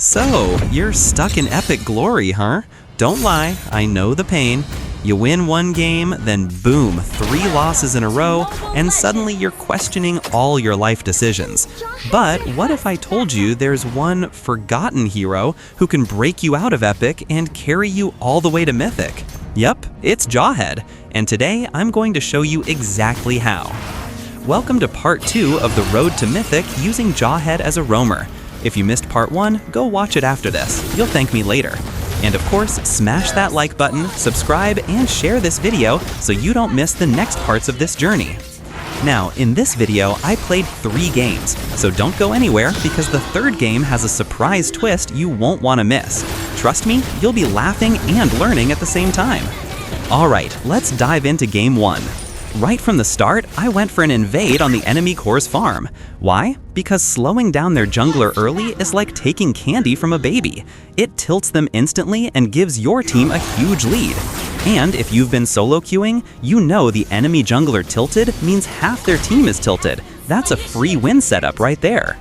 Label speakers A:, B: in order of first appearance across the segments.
A: So, you're stuck in epic glory, huh? Don't lie, I know the pain. You win one game, then boom, 3 losses in a row, and suddenly you're questioning all your life decisions. But what if I told you there's one forgotten hero who can break you out of epic and carry you all the way to mythic? Yep, it's Jawhead, and today I'm going to show you exactly how. Welcome to part 2 of the road to mythic using Jawhead as a roamer. If you missed part 1, go watch it after this. You'll thank me later. And of course, smash that like button, subscribe, and share this video so you don't miss the next parts of this journey. Now, in this video, I played 3 games, so don't go anywhere because the 3rd game has a surprise twist you won't want to miss. Trust me, you'll be laughing and learning at the same time. Alright, let's dive into game 1. Right from the start, I went for an invade on the enemy core's farm. Why? Because slowing down their jungler early is like taking candy from a baby. It tilts them instantly and gives your team a huge lead. And if you've been solo queuing, you know the enemy jungler tilted means half their team is tilted. That's a free win setup right there.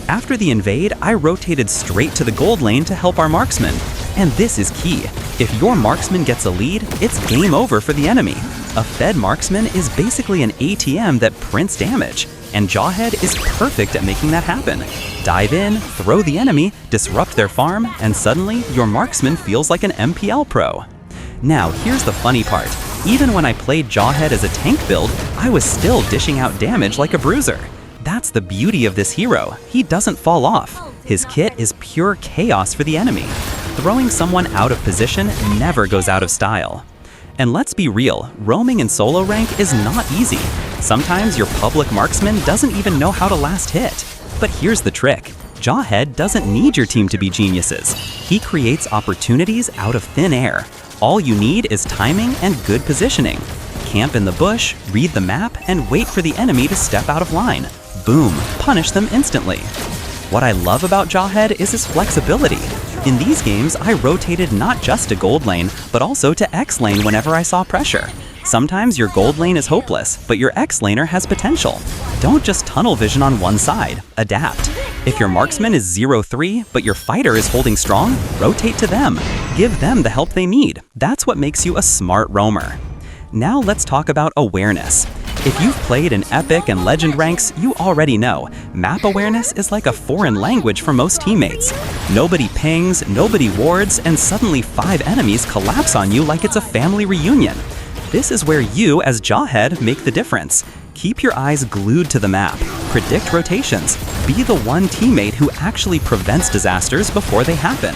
A: After the invade, I rotated straight to the gold lane to help our marksman. And this is key. If your marksman gets a lead, it's game over for the enemy. A fed marksman is basically an ATM that prints damage, and Jawhead is perfect at making that happen. Dive in, throw the enemy, disrupt their farm, and suddenly your marksman feels like an MPL pro. Now, here's the funny part. Even when I played Jawhead as a tank build, I was still dishing out damage like a bruiser. That's the beauty of this hero. He doesn't fall off. His kit is pure chaos for the enemy. Throwing someone out of position never goes out of style. And let's be real, roaming in solo rank is not easy. Sometimes your public marksman doesn't even know how to last hit. But here's the trick. Jawhead doesn't need your team to be geniuses. He creates opportunities out of thin air. All you need is timing and good positioning. Camp in the bush, read the map, and wait for the enemy to step out of line. Boom, punish them instantly. What I love about Jawhead is his flexibility. In these games, I rotated not just to gold lane, but also to X lane whenever I saw pressure. Sometimes your gold lane is hopeless, but your X laner has potential. Don't just tunnel vision on one side, adapt. If your marksman is 0-3, but your fighter is holding strong, rotate to them. Give them the help they need. That's what makes you a smart roamer. Now let's talk about awareness. If you've played in Epic and Legend ranks, you already know, map awareness is like a foreign language for most teammates. Nobody pings, nobody wards, and suddenly 5 enemies collapse on you like it's a family reunion. This is where you, as Jawhead, make the difference. Keep your eyes glued to the map, predict rotations, be the one teammate who actually prevents disasters before they happen.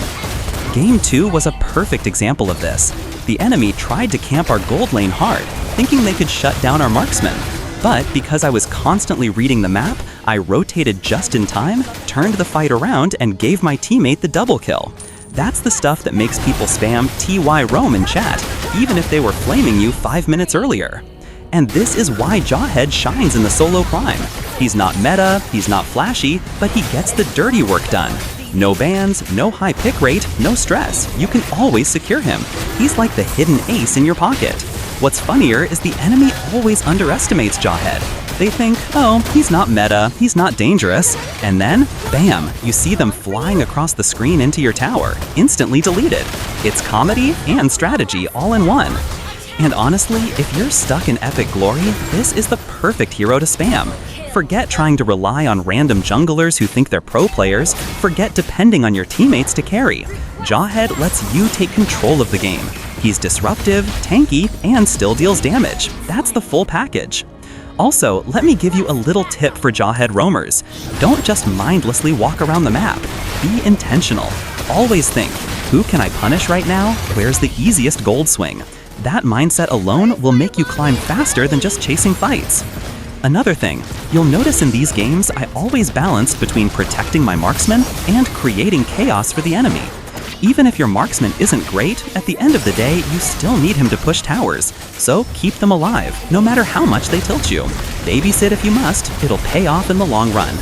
A: Game 2 was a perfect example of this. The enemy tried to camp our gold lane hard, thinking they could shut down our marksman. But because I was constantly reading the map, I rotated just in time, turned the fight around, and gave my teammate the double kill. That's the stuff that makes people spam TY roam in chat, even if they were flaming you 5 minutes earlier. And this is why Jawhead shines in the solo climb. He's not meta, he's not flashy, but he gets the dirty work done. No bans, no high pick rate, no stress. You can always secure him. He's like the hidden ace in your pocket. What's funnier is the enemy always underestimates Jawhead. They think, oh, he's not meta, he's not dangerous. And then, bam, you see them flying across the screen into your tower, instantly deleted. It's comedy and strategy all in one. And honestly, if you're stuck in epic glory, this is the perfect hero to spam. Forget trying to rely on random junglers who think they're pro players. Forget depending on your teammates to carry. Jawhead lets you take control of the game. He's disruptive, tanky, and still deals damage. That's the full package. Also, let me give you a little tip for Jawhead roamers. Don't just mindlessly walk around the map. Be intentional. Always think, who can I punish right now? Where's the easiest gold swing? That mindset alone will make you climb faster than just chasing fights. Another thing, you'll notice in these games I always balance between protecting my marksman and creating chaos for the enemy. Even if your marksman isn't great, at the end of the day, you still need him to push towers. So keep them alive, no matter how much they tilt you. Babysit if you must, it'll pay off in the long run.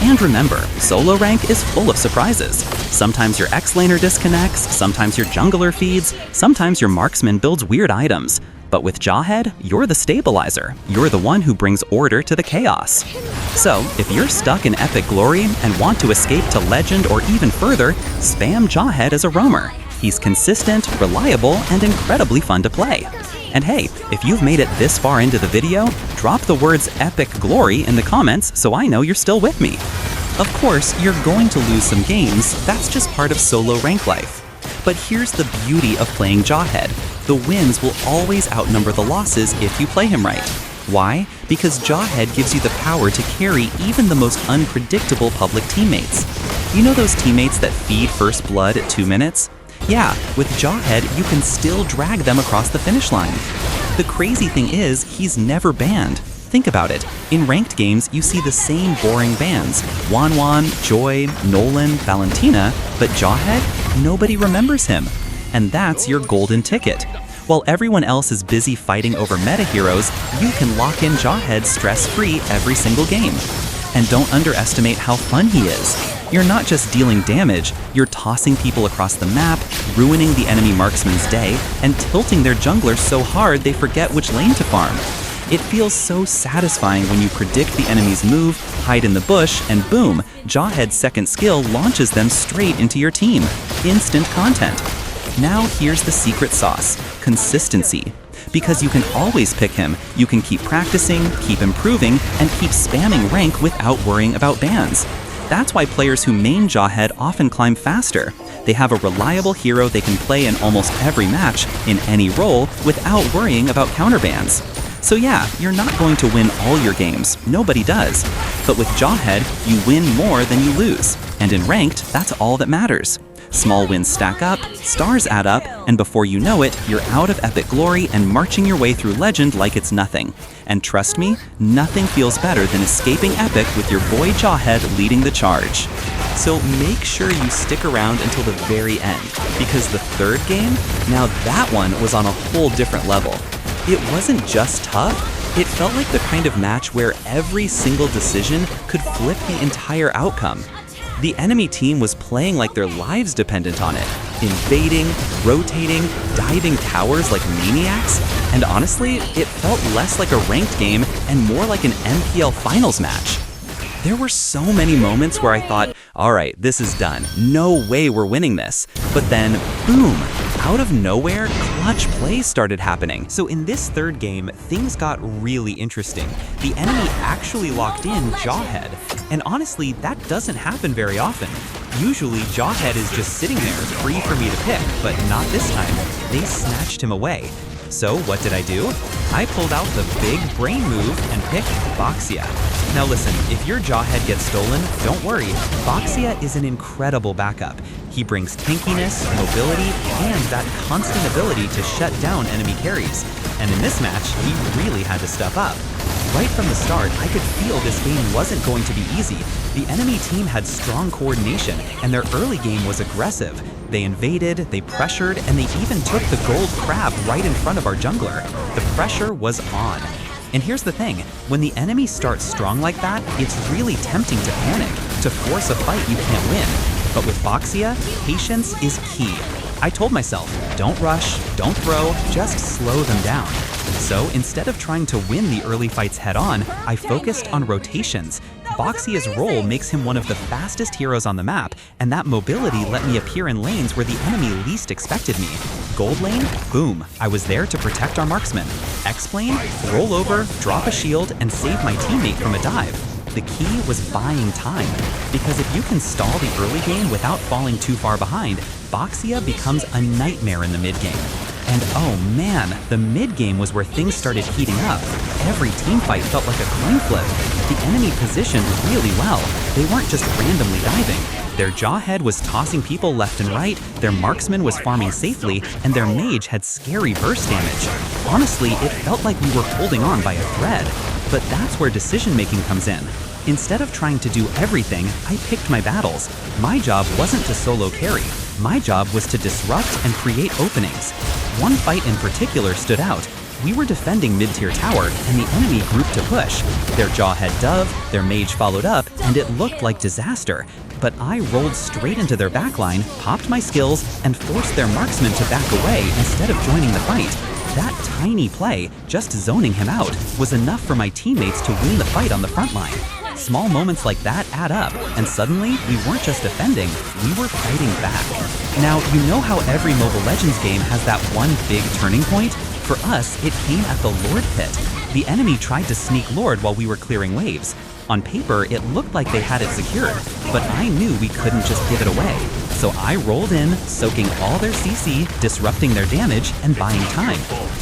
A: And remember, solo rank is full of surprises. Sometimes your X laner disconnects, sometimes your jungler feeds, sometimes your marksman builds weird items. But with Jawhead, you're the stabilizer. You're the one who brings order to the chaos. So, if you're stuck in epic glory and want to escape to legend or even further, spam Jawhead as a roamer. He's consistent, reliable, and incredibly fun to play. And hey, if you've made it this far into the video, drop the words epic glory in the comments so I know you're still with me. Of course, you're going to lose some games, that's just part of solo rank life. But here's the beauty of playing Jawhead. The wins will always outnumber the losses if you play him right. Why? Because Jawhead gives you the power to carry even the most unpredictable public teammates. You know those teammates that feed first blood at 2 minutes? Yeah, with Jawhead, you can still drag them across the finish line. The crazy thing is, he's never banned. Think about it. In ranked games, you see the same boring bans. Wanwan, Joy, Nolan, Valentina, but Jawhead? Nobody remembers him. And that's your golden ticket. While everyone else is busy fighting over meta heroes, you can lock in Jawhead stress-free every single game. And don't underestimate how fun he is. You're not just dealing damage, you're tossing people across the map, ruining the enemy marksman's day, and tilting their jungler so hard they forget which lane to farm. It feels so satisfying when you predict the enemy's move, hide in the bush, and boom, Jawhead's second skill launches them straight into your team. Instant content. Now here's the secret sauce: consistency. Because you can always pick him, you can keep practicing, keep improving, and keep spamming rank without worrying about bans. That's why players who main Jawhead often climb faster. They have a reliable hero they can play in almost every match, in any role, without worrying about counterbans. So yeah, you're not going to win all your games, nobody does. But with Jawhead, you win more than you lose. And in ranked, that's all that matters. Small wins stack up, stars add up, and before you know it, you're out of epic glory and marching your way through legend like it's nothing. And trust me, nothing feels better than escaping epic with your boy Jawhead leading the charge. So make sure you stick around until the very end, because the third game, now that one was on a whole different level. It wasn't just tough, it felt like the kind of match where every single decision could flip the entire outcome. The enemy team was playing like their lives depended on it, invading, rotating, diving towers like maniacs, and honestly, it felt less like a ranked game and more like an MPL finals match. There were so many moments where I thought, alright, this is done, no way we're winning this. But then, boom, out of nowhere, clutch plays started happening. So in this third game, things got really interesting. The enemy actually locked in Jawhead. And honestly, that doesn't happen very often. Usually, Jawhead is just sitting there, free for me to pick, but not this time. They snatched him away. So what did I do? I pulled out the big brain move and picked Boxia. Now listen, if your Jawhead gets stolen, don't worry. Boxia is an incredible backup. He brings tankiness, mobility, and that constant ability to shut down enemy carries. And in this match, he really had to step up. Right from the start, I could feel this game wasn't going to be easy. The enemy team had strong coordination, and their early game was aggressive. They invaded, they pressured, and they even took the gold crab right in front of our jungler. The pressure was on. And here's the thing, when the enemy starts strong like that, it's really tempting to panic, to force a fight you can't win. But with Boxia, patience is key. I told myself, don't rush, don't throw, just slow them down. So instead of trying to win the early fights head-on, I focused on rotations. Boxia's role makes him one of the fastest heroes on the map, and that mobility let me appear in lanes where the enemy least expected me. Gold lane? Boom, I was there to protect our marksman. X lane? Roll over, drop a shield, and save my teammate from a dive. The key was buying time, because if you can stall the early game without falling too far behind, Boxia becomes a nightmare in the mid-game. And oh man, the mid-game was where things started heating up. Every teamfight felt like a coin flip. The enemy positioned really well. They weren't just randomly diving. Their Jawhead was tossing people left and right, their marksman was farming safely, and their mage had scary burst damage. Honestly, it felt like we were holding on by a thread. But that's where decision-making comes in. Instead of trying to do everything, I picked my battles. My job wasn't to solo carry. My job was to disrupt and create openings. One fight in particular stood out. We were defending mid-tier tower, and the enemy grouped to push. Their Jawhead dove, their mage followed up, and it looked like disaster. But I rolled straight into their backline, popped my skills, and forced their marksman to back away instead of joining the fight. That tiny play, just zoning him out, was enough for my teammates to win the fight on the front line. Small moments like that add up, and suddenly, we weren't just defending, we were fighting back. Now, you know how every Mobile Legends game has that one big turning point? For us, it came at the Lord Pit. The enemy tried to sneak Lord while we were clearing waves. On paper, it looked like they had it secured, but I knew we couldn't just give it away. So I rolled in, soaking all their CC, disrupting their damage, and buying time.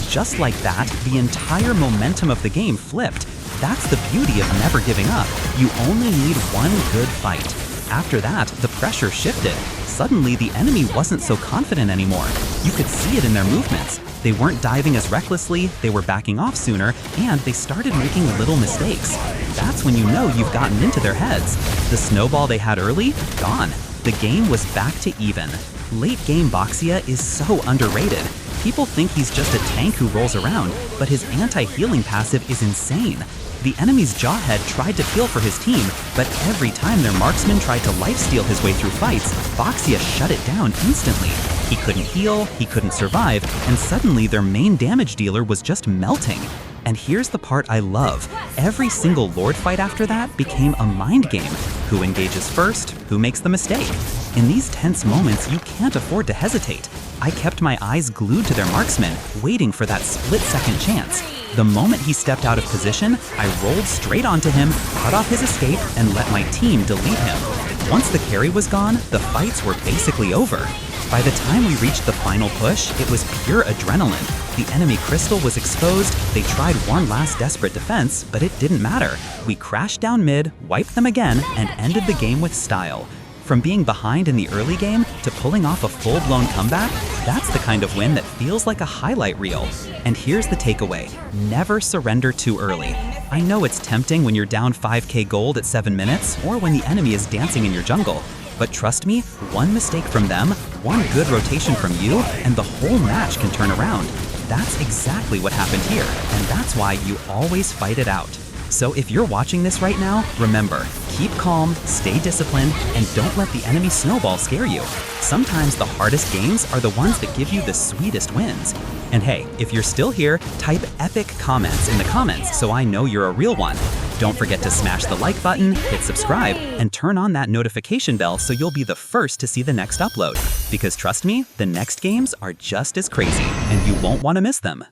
A: Just like that, the entire momentum of the game flipped. That's the beauty of never giving up. You only need one good fight. After that, the pressure shifted. Suddenly, the enemy wasn't so confident anymore. You could see it in their movements. They weren't diving as recklessly, they were backing off sooner, and they started making little mistakes. That's when you know you've gotten into their heads. The snowball they had early, gone. The game was back to even. Late game Boxia is so underrated. People think he's just a tank who rolls around, but his anti-healing passive is insane. The enemy's Jawhead tried to peel for his team, but every time their marksman tried to lifesteal his way through fights, Boxia shut it down instantly. He couldn't heal, he couldn't survive, and suddenly their main damage dealer was just melting. And here's the part I love. Every single Lord fight after that became a mind game. Who engages first? Who makes the mistake? In these tense moments, you can't afford to hesitate. I kept my eyes glued to their marksman, waiting for that split-second chance. The moment he stepped out of position, I rolled straight onto him, cut off his escape, and let my team delete him. Once the carry was gone, the fights were basically over. By the time we reached the final push, it was pure adrenaline. The enemy crystal was exposed, they tried one last desperate defense, but it didn't matter. We crashed down mid, wiped them again, and ended the game with style. From being behind in the early game to pulling off a full-blown comeback, that's the kind of win that feels like a highlight reel. And here's the takeaway: never surrender too early. I know it's tempting when you're down 5k gold at 7 minutes, or when the enemy is dancing in your jungle. But trust me, one mistake from them, one good rotation from you, and the whole match can turn around. That's exactly what happened here, and that's why you always fight it out. So if you're watching this right now, remember, keep calm, stay disciplined, and don't let the enemy snowball scare you. Sometimes the hardest games are the ones that give you the sweetest wins. And hey, if you're still here, type epic comments in the comments so I know you're a real one. Don't forget to smash the like button, hit subscribe, and turn on that notification bell so you'll be the first to see the next upload. Because trust me, the next games are just as crazy, and you won't want to miss them.